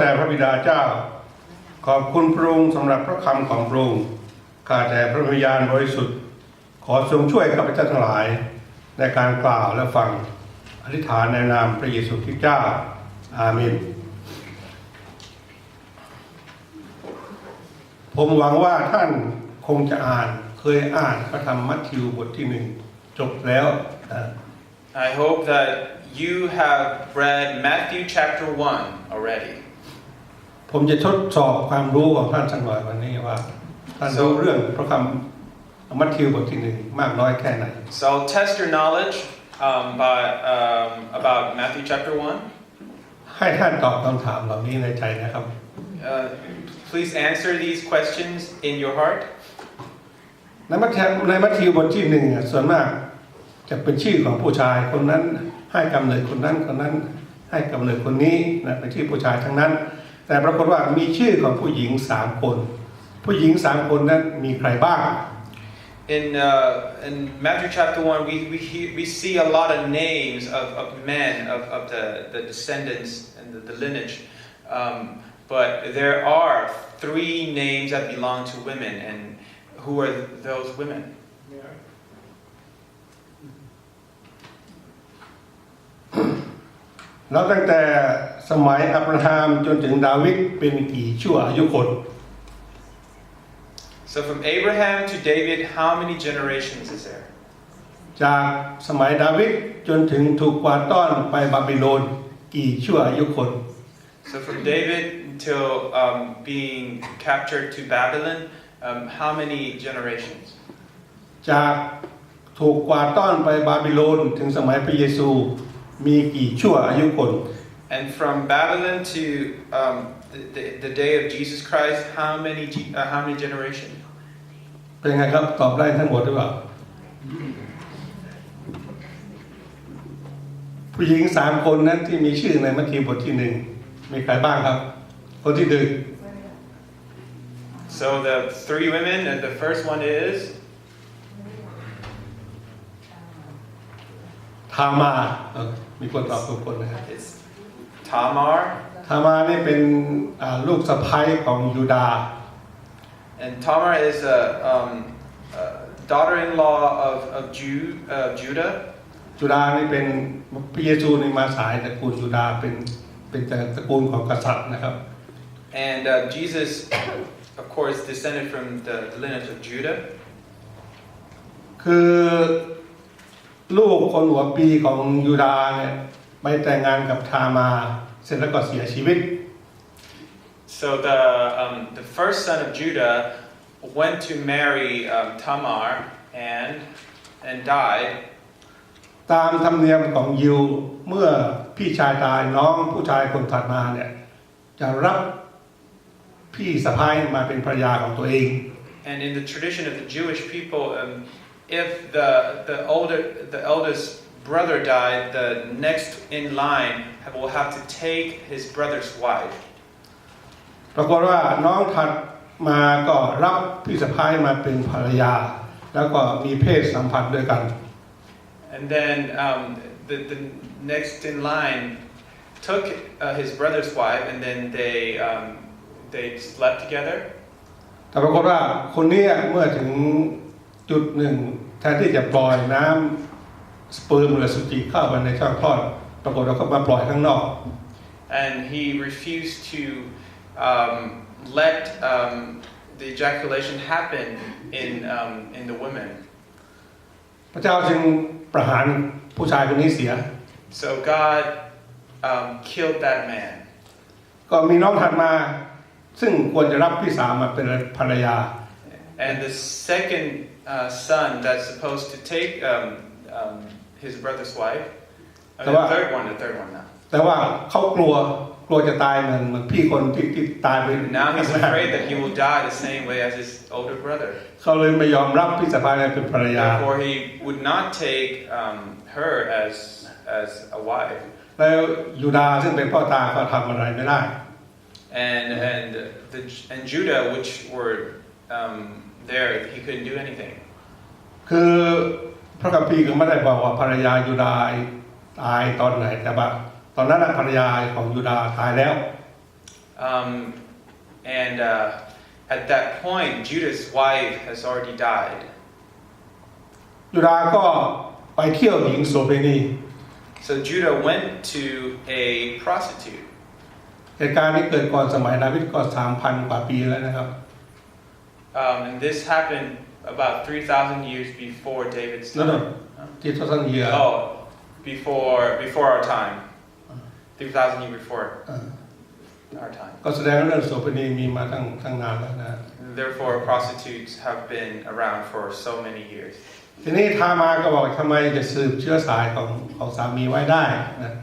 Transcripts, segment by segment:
แต่พระบิดาเจ้าขอบคุณพระองค์สำหรับพระคำของพระองค์ข้าแต่พระวิญญาณบริสุทธิ์ขอทรงช่วยข้าพเจ้าทั้งหลายในการกล่าวและฟังอธิษฐานในนามพระเยซูคริสต์เจ้าอาเมนผมหวังว่าท่านคงจะเคยอ่านพระธรรมมัทธิวบทที่1จบแล้ว I hope that you have read Matthew chapter 1 already. ผมจะทดสอบความรู้ของท่านสักหน่อยวันนี้ว่าท่านรู้เรื่องพระคำมัทธิวบทที่1มากน้อยแค่ไหน So I'll test your knowledge about Matthew chapter 1. ให้ท่านตอบคำถามเหล่านี้ในใจนะครับ Please answer these questions in your heart. ในมัทธิวบทที่1ส่วนมากจะเป็นชื่อของผู้ชายคนนั้นให้กำเนิดคนนั้นคนนั้นให้กำเนิดคนนี้นะเป็นชื่อผู้ชายทั้งนั้นแต่ปรากฏว่ามีชื่อของผู้หญิง3คนผู้หญิง3คนนั้นมีใครบ้าง In Matthew chapter 1 we see a lot of names of men of the descendants and the lineage, but there are 3 names that belong to women, and who are those women? แล้วตั้งแต่สมัยอับราฮัมจนถึงดาวิดเป็นกี่ชั่วอายุคน So from Abraham to David, how many generations is there? จากสมัยดาวิดจนถึงถูกกวาดต้อนไปบาบิโลนกี่ชั่วอายุคน So from David until being captured to Babylon, how many generations? จากถูกกวาดต้อนไปบาบิโลนถึงสมัยพระเยซูมีกี่ชั่วอายุคน And from Babylon to the day of Jesus Christ, how many generations? เป็นไงครับตอบได้ทั้งหมดหรือเปล่าผู้หญิง3คนนั้นที่มีชื่อในมัทธิวบทที่1มีใครบ้างครับคนที่1 So the 3 women, and the first one is ทามามีคนตอบทุกคนนะครับ it's Tamar. ทามานี่เป็นลูกสะใภ้ของยูดาห์ And Tamar is a daughter-in-law of Judah. ยูดาห์นี่เป็นพระเยซูนี่มาสายตระกูลยูดาห์เป็นตระกูลของกษัตริย์นะครับ And Jesus, of course, descended from the lineage of Judah. คือลูกคนหัวปีของยูดาห์เนี่ยไปแต่งงานกับทามาเสร็จแล้วก็เสียชีวิต So the first son of Judah went to marry Tamar and died. ตามธรรมเนียมของยิวเมื่อพี่ชายตายน้องผู้ชายคนถัดมาเนี่ยจะรับพี่สะใภ้มาเป็นภรรยาของตัวเอง And in the tradition of the Jewish people, if the eldest brother died, the next in line will have to take his brother's wife. ปรากฏว่าน้องถัดมาก็รับพี่สะใภ้มาเป็นภรรยาแล้วก็มีเพศสัมพันธ์ด้วยกัน And then the next in line took his brother's wife, and then they slept together. แต่ปรากฏว่าคนนี้เมื่อถึงจุดหนึ่งแทนที่จะปล่อยน้ำสเปิร์มหรือสุจิเข้าไปในช่องคลอดปรากฏว่าเขามาปล่อยข้างนอก And he refused to let the ejaculation happen in the women. พระเจ้าจึงประหารผู้ชายคนนี้เสีย So God killed that man. ก็มีน้องถัดมาซึ่งควรจะรับพี่สาวมาเป็นภรรยา And the second son that's supposed to take his brother's wife, the third one now. แต่ว่าเขากลัวจะตายเหมือนพี่คนที่ตายไป Now he's afraid that he will die the same way as his older brother. เขาเลยไม่ยอมรับพี่สะใภ้เป็นภรรยา Therefore, he would not take her as a wife. แล้วยูดาห์ซึ่งเป็นพ่อตาก็ทำอะไรไม่ได้ And Judah, which were there, he couldn't do anything. คือพระคัมภีร์ก็ไม่ได้บอกว่าภรรยายูดาห์ตายตอนไหนแต่ว่าตอนนั้นภรรยาของยูดาห์ตายแล้ว and at that point, Judah's wife has already died. ยูดาห์ก็ไปเที่ยวหญิงโสเภณี So Judah went to a prostitute. เหตุการณ์นี้เกิดก่อนสมัยดาวิดก็ 3,000 กว่าปีแล้วนะครับ And this happened about 3,000 years before David's time. No, 3,000 years Oh, before our time. 3,000 years before our time. ก็แสดงว่าเรื่องโสเภณีมีมาตั้งนานแล้วนะ Therefore, prostitutes have been around for so many years. ทีนี้ทามาก็บอกทำไมจะสืบเชื้อสายของสามีไว้ได้นะ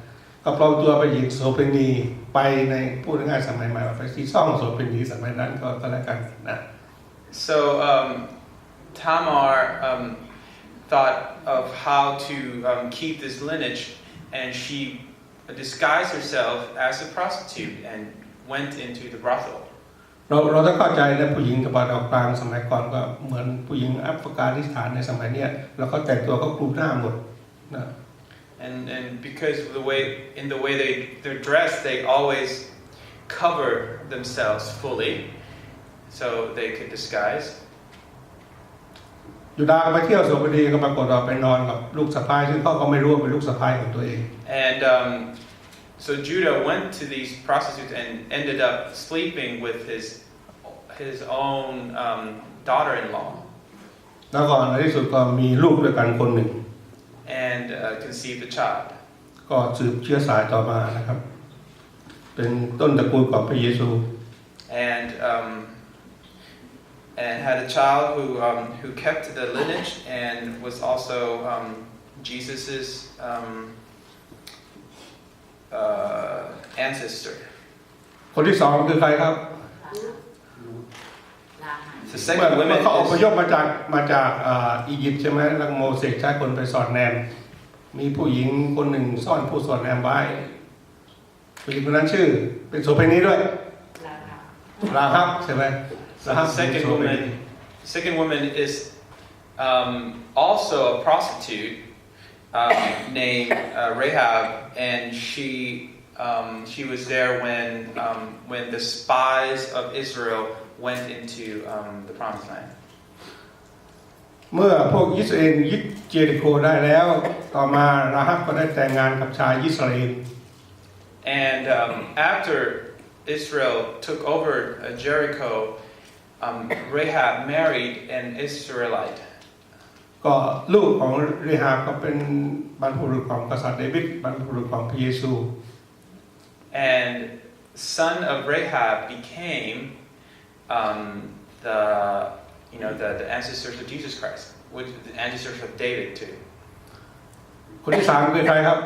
ก็ปลอมตัวไปหญิงโสเภณีไปในพูดง่ายๆสมัยใหม่ว่าไปที่ซ่องโสเภณีสมัยนั้นก็แล้วกันนะ So Tamar thought of how to keep this lineage, and she disguised herself as a prostitute and went into the brothel. เราต้องเข้าใจนะผู้หญิงกับดาวกลางสมัยก่อนก็เหมือนผู้หญิงแอฟริกานิสถานในสมัยเนี้ยแล้วก็แต่งตัวก็คลุมหน้าหมดนะ And because of the way they're dressed, they always cover themselves fully, so they could disguise. ยูดาห์ไปเที่ยวโสเภณีก็ปรากฏว่าไปนอนกับลูกสะใภ้ซึ่งเขาก็ไม่รู้ว่าเป็นลูกสะใภ้ของตัวเอง And so Judah went to these prostitutes and ended up sleeping with his own daughter-in-law. แล้วก็ในที่สุดก็มีลูกด้วยกันคนหนึ่ง And conceived a child. ก็สืบเชื้อสายต่อมานะครับเป็นต้นตระกูลของพระเยซู And had a child who kept the lineage and was also Jesus's ancestor. คนที่สองคือใครครับ The second woman เขาอพย is พมาจากอียิปต์ใช่ไหมแล้วโมเสสใช้คนไปสอดแนมมีผู้หญิงคนหนึ่งซ่อนผู้สอดแนมไว้ผู้หญิงคนนั้นชื่อเป็นโสเภณีด้วยราฮับใช่ไหม the second woman is also a prostitute named Rahab, and she was there when the spies of Israel went into the promised land. เมื่อพวกอิสราเอลยึดเจริโคได้แล้วต่อมาราฮับก็ได้แต่งงานกับชายอิสราเอล And after Israel took over Jericho, Rahab married an Israelite. ก็ลูกของเรฮาบก็เป็นบรรพบุรุษของกษัตริย์เดวิดบรรพบุรุษของพระเยซู And son of Rahab became the ancestors of Jesus Christ, which the ancestors of David too. คนที่สามคือใครครับ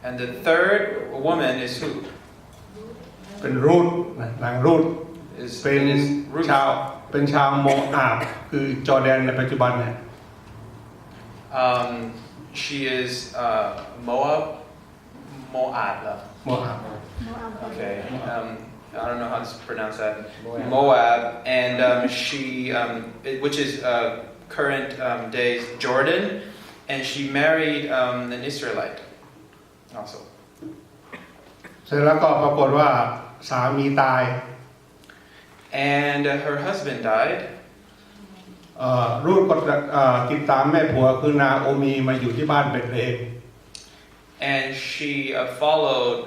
And the third woman is who? เป็นรูธนางรูธ Is เป็น Ruth. ชาวโมอาบคือจอร์แดนในปัจจุบันเนี่ย She is Moab. โมอาบ Okay. I don't know how to pronounce that. Moab, and which is current days Jordan, and she married an Israelite also. เสร็จแล้วก็ปรากฏว่าสามีตาย And her husband died. รูธก็ติดตามแม่ผัวคือนาโอมีมาอยู่ที่บ้านเบธเลเฮม And she followed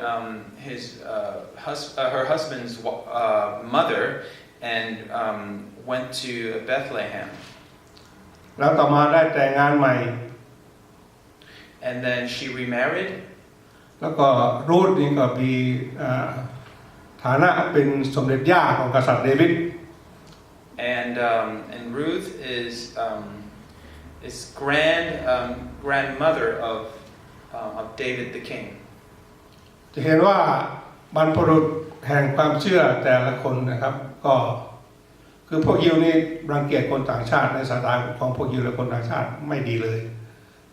her husband's mother and went to Bethlehem. แล้วต่อมาได้แต่งงานใหม่ And then she remarried. แล้วก็รูธนี่ก็มีฐานะเป็นสมเด็จย่าของกษัตริย์เดวิด And Ruth is grandmother of David the king. จะเห็นว่าบรรพบุรุษแห่งความเชื่อแต่ละคนนะครับก็คือพวกยิวนี่รังเกียจคนต่างชาติในสายตาของพวกยิวและคนต่างชาติไม่ดีเลย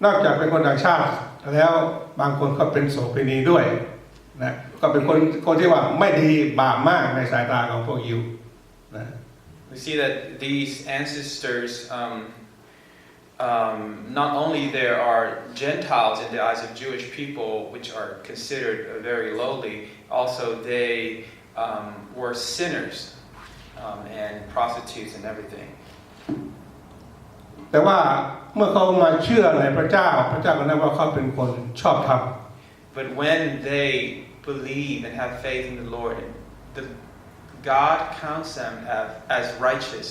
นอกจากเป็นคนต่างชาติแล้วบางคนก็เป็นโสเภณีด้วยนะก็เป็นคนที่ว่าไม่ดีบาปมากในสายตาของพวกยิวนะ We see that these ancestors not only there are Gentiles in the eyes of Jewish people, which are considered very lowly, also they were sinners and prostitutes and everything. แต่ว่าเมื่อเขามาเชื่อในพระเจ้าพระเจ้าก็นับว่าเขาเป็นคนชอบธรรม But when they believe and have faith in the Lord, God counts them as righteous.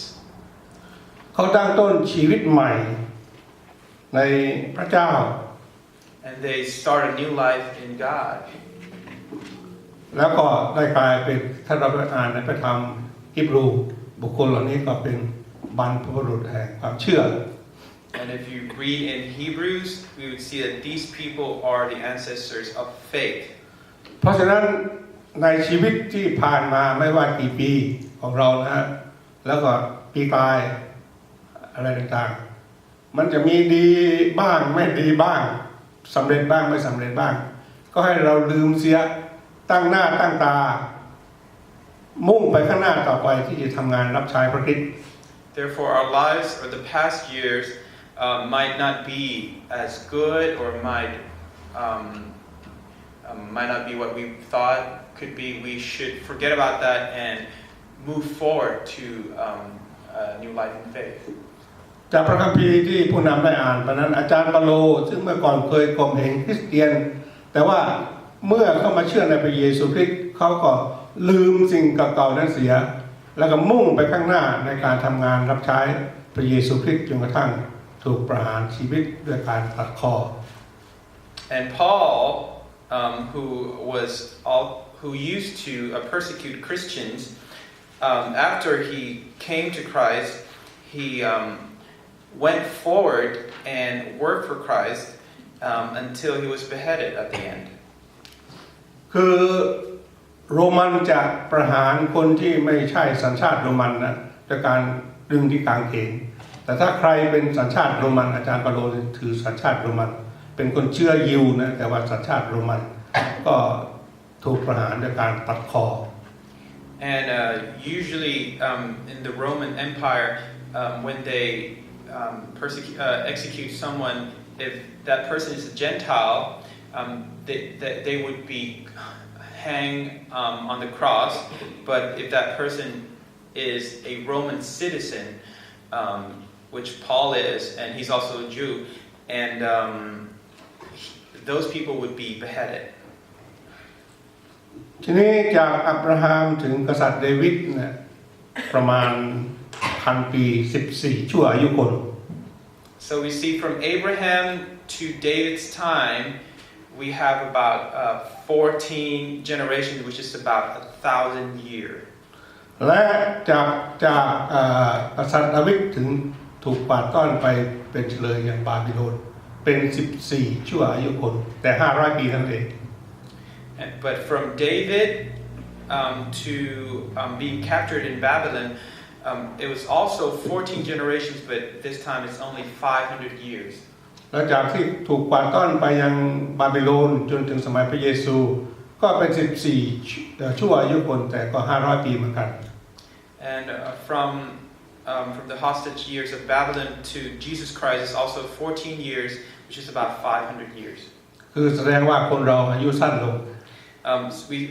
เขาตั้งต้นชีวิตใหม่ในพระเจ้า And they start a new life in God. แล้วก็ได้กลายเป็นถ้าเราไปอ่านในพระธรรมฮีบรูบุคคลเหล่านี้ก็เป็นบรรพบุรุษแห่งความเชื่อ And if you read in Hebrews, we would see that these people are the ancestors of faith. เพราะฉะนั้นในชีวิตที่ผ่านมาไม่ว่ากี่ปีของเรานะฮะแล้วก็ปีกลายอะไรต่างๆมันจะมีดีบ้างไม่ดีบ้างสำเร็จบ้างไม่สำเร็จบ้างก็ให้เราลืมเสียตั้งหน้าตั้งตามุ่งไปข้างหน้าต่อไปที่จะทำงานรับใช้พระคริสต์ Therefore, our lives or the past years might not be as good or might not be what we thought could be. We should forget about that and move forward to a new life in faith. จากพระคัมภีร์ที่ผู้นำได้อ่านไปนั้นอาจารย์ปาโลซึ่งเมื่อก่อนเคยข่มเหงคริสเตียนแต่ว่าเมื่อเข้ามาเชื่อในพระเยซูคริสต์เขาก็ลืมสิ่งเก่าๆนั้นเสียแล้วก็มุ่งไปข้างหน้าในการทำงานรับใช้พระเยซูคริสต์จนกระทั่งถูกประหารชีวิตด้วยการตัดคอ And Paul, who used to persecute Christians, after he came to Christ, he went forward and worked for Christ until he was beheaded at the end. คือโรมันจะประหารคนที่ไม่ใช่สัญชาติโรมันนะด้วยการดึงที่กางเขนแต่ถ้าใครเป็นสัญชาติโรมันอาจารย์ปาโลถือสัญชาติโรมันเป็นคนเชื้อยิวนะแต่ว่าสัญชาติโรมันก็ถูกประหารด้วยการตัดคอ And usually in the Roman Empire, when they execute someone, if that person is a Gentile, they would be hanged on the cross. But if that person is a Roman citizen, which Paul is, and he's also a Jew, and those people would be beheaded. ทีนี้จากอับราฮัมถึงกษัตริย์เดวิดเนี่ยประมาณ1,000 ปี14ชั่วอายุคน So we see from Abraham to David's time, we have about 14 generations, which is about 1,000 years. และจากกษัตริย์ดาวิดถึงถูกกวาดต้อนไปเป็นเฉลยอย่างบาบิโลนเป็น14ชั่วอายุคนแต่500ปีนั่นเอง But from David to being captured in Babylon, it was also 14 generations, but this time it's only 500 years. และจากที่ถูกกวาดต้อนไปยังบาบิโลนจนถึงสมัยพระเยซูก็เป็น14ชั่วอายุคนแต่ก็500ปีเหมือนกัน And from the hostage years of Babylon to Jesus Christ is also 14 years, which is about 500 years. คือแสดงว่าคนเราอายุสั้นลง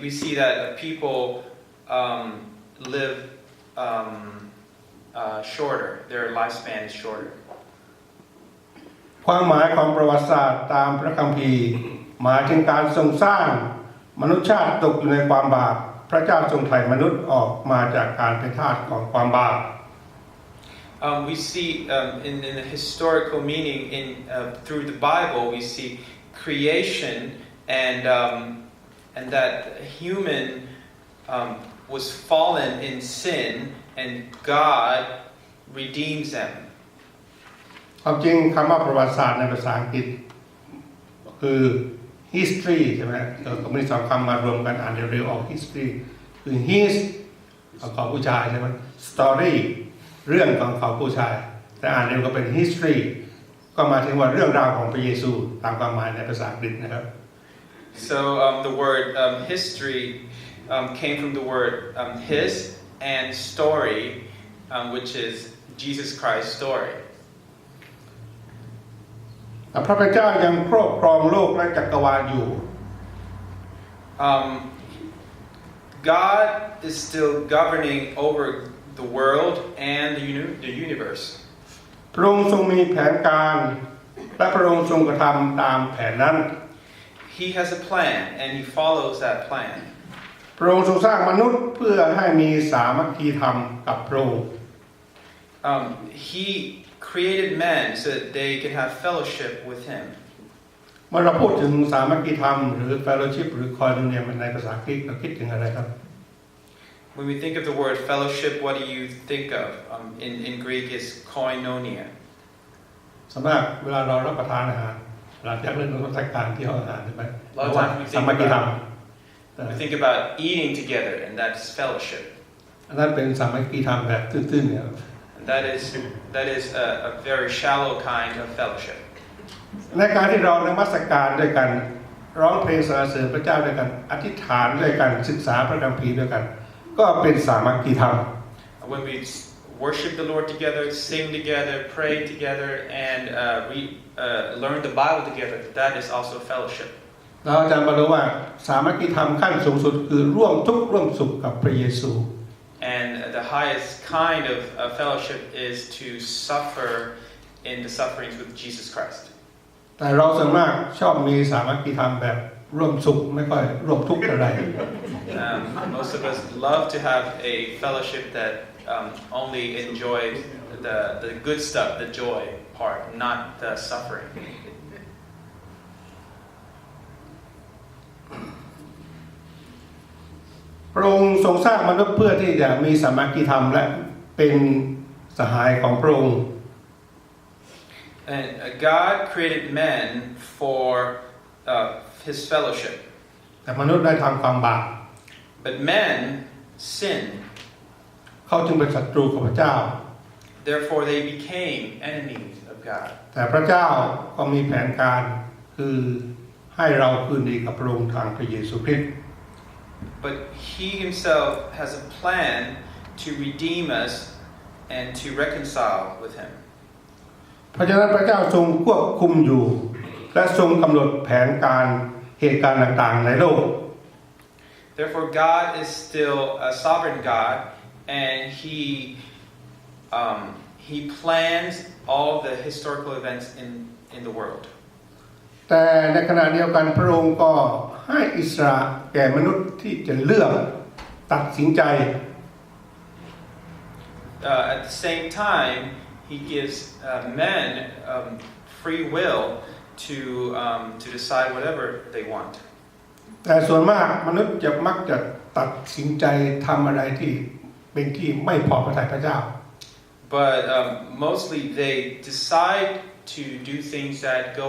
We see that people live shorter. Their lifespan is shorter. ความหมายของประวัติศาสตร์ตามพระคัมภีร์หมายถึงการทรงสร้างมนุษยชาติตกอยู่ในความบาปพระเจ้าทรงไถ่มนุษย์ออกมาจากการเป็นทาสของความบาป We see in the historical meaning through the Bible, we see creation and that human was fallen in sin and God redeems them. ความจริงคำว่าประวัติศาสตร์ในภาษาอังกฤษคือ history ใช่ไหมก็มีสองคำมารวมกันอ่านเร็วๆออก history คือ his ของผู้ชายใช่ไหม story เรื่องของเขาผู้ชายแต่อ่านเร็วก็เป็น history ก็หมายถึงว่าเรื่องราวของพระเยซูตามความหมายในภาษาอังกฤษนะครับ So the word history came from the word his and story, which is Jesus Christ's story. แต่พระเจ้ายังครอบครองโลกและจักรวาลอยู่ God is still governing over the world and the universe. พระองค์ทรงมีแผนการและพระองค์ทรงกระทำตามแผนนั้น He has a plan and he follows that plan. พระองค์ทรงสร้างมนุษย์เพื่อให้มีสามัคคีธรรมกับพระองค์ He created man so that they can have fellowship with him. เมื่อเราพูดถึงสามัคคีธรรมหรือ fellowship หรือ koinonia ในภาษากรีกเราคิดถึงอะไรครับ When we think of the word fellowship, what do you think of? In Greek is koinonia. สำหรับเวลาเรารับประทานอาหารหลังจากเรื่องนมัสการที่ห้องอาหารใช่ไหมสามัคคีธรรม We think about eating together, and that's fellowship. อันนั้นเป็นสามัคคีธรรมแบบตื้นๆเนี่ย That is a very shallow kind of fellowship. ในการที่เรานมัสการด้วยกันร้องเพลงสรรเสริญพระเจ้าด้วยกันอธิษฐานด้วยกันศึกษาพระคัมภีร์ด้วยกันก็เป็นสามัคคีธรรม When we worship the Lord together, sing together, pray together, and learn the Bible together, that is also fellowship. เราอาจารย์มารู้ว่าสามัคคีธรรมขั้นสูงสุดคือร่วมทุกข์ร่วมสุขกับพระเยซู And the highest kind of fellowship is to suffer in the sufferings with Jesus Christ. แต่เราส่วนมากชอบมีสามัคคีธรรมแบบร่วมสุขไม่ค่อยร่วมทุกข์อะไร Most of us love to have a fellowship that only enjoys the good stuff, the joy part, not the suffering. พระองค์ทรงสร้างมนุษย์เพื่อที่จะมีสามัคคีธรรมและเป็นสหายของพระองค์ And God created man for his fellowship. แต่มนุษย์ได้ทำความบาป But man sinned. เขาจึงเป็นศัตรูของพระเจ้า Therefore they became enemies of God. แต่พระเจ้าก็มีแผนการคือให้เราคืนดีกับพระองค์ทางพระเยซูคริสต์ But he himself has a plan to redeem us and to reconcile with him. เพราะฉะนั้นพระเจ้าทรงควบคุมอยู่และทรงกำหนดแผนการเหตุการณ์ต่างๆในโลก Therefore God is still a sovereign God and he plans all the historical events in the world. แต่ในขณะเดียวกันพระองค์ก็ให้อิสระแก่มนุษย์ที่จะเลือกตัดสินใจ At the same time, he gives men free will to decide whatever they want. แต่ส่วนมากมนุษย์จะมักจะตัดสินใจทำอะไรที่เป็นที่ไม่พอพระทัยพระเจ้า But mostly they decide to do things that go